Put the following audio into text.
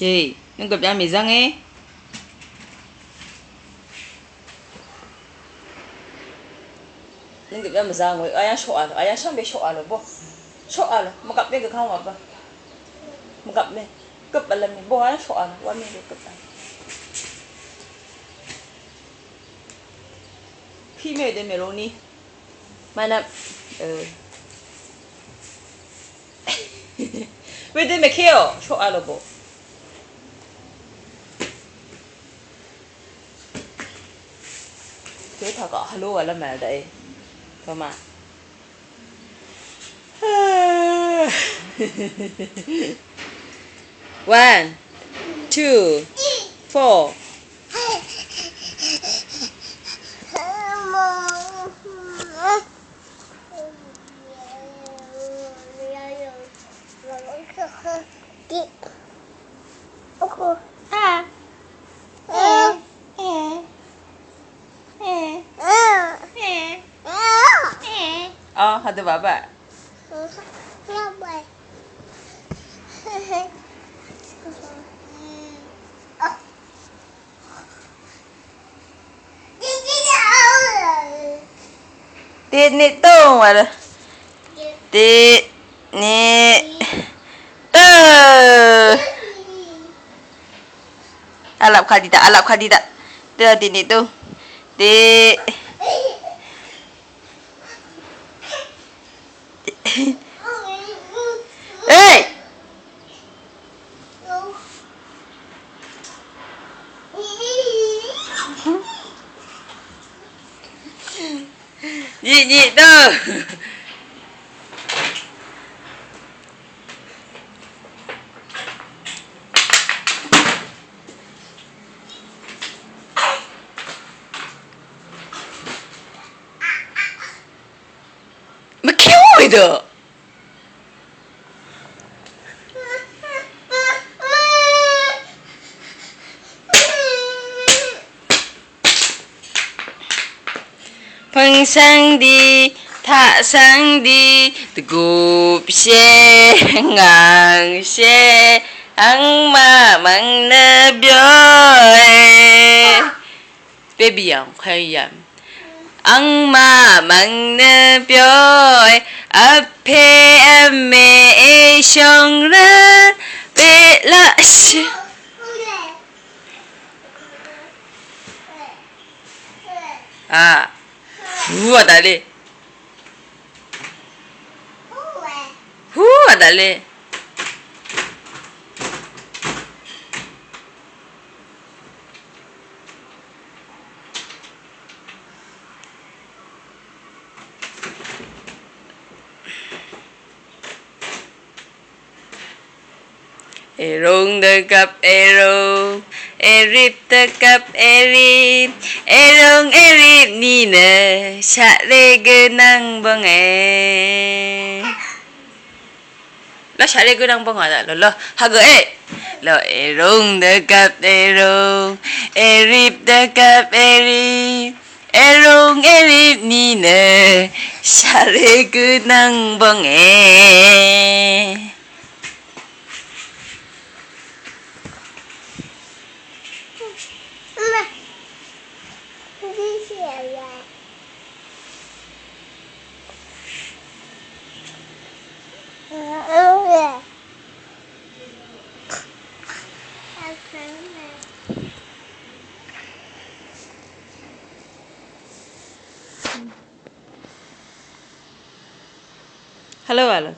Gì? Nhưng gặp ra mì răng ấy. Nhưng gặp ra mì răng rồi. Ayah soal. Ayah sampai soal lo, boh. Soal. Makap dia ke kau apa? Makap dia. Kep balam ni. Boh ayah soal. Wami dia kep. Khi mẹ đến meloni. Mana? Vậy đến mẹ kêu. Soal lo, boh. Thế thằng có hello à là mẹ đấy. Thôi mà. One, two, four. Hadi baba. Tiết nị tung mà đó. Tiết nị tơ. Alap khadida, alap khadida. Tiết tiết nị tung. Tiết. Ê. Nhị tơ. Mà kêu rồi đó. Phăng sang đi, thả sang đi, gục xe, ngang xe, ăn mà mang nơ bioe. Baby yang khay yan. Ăn mà mang nơ bioe, 앞에 안매에 성란, 베라시. À. Hua dale. Hua dale. Erong dekap erong, erip dekap erip, erong erip nina, sare genang bange. Lo sare genang bang ada lo haga lo erong dekap erong, erip dekap erip, erong erip nina, sare genang bange. Hello, Alan.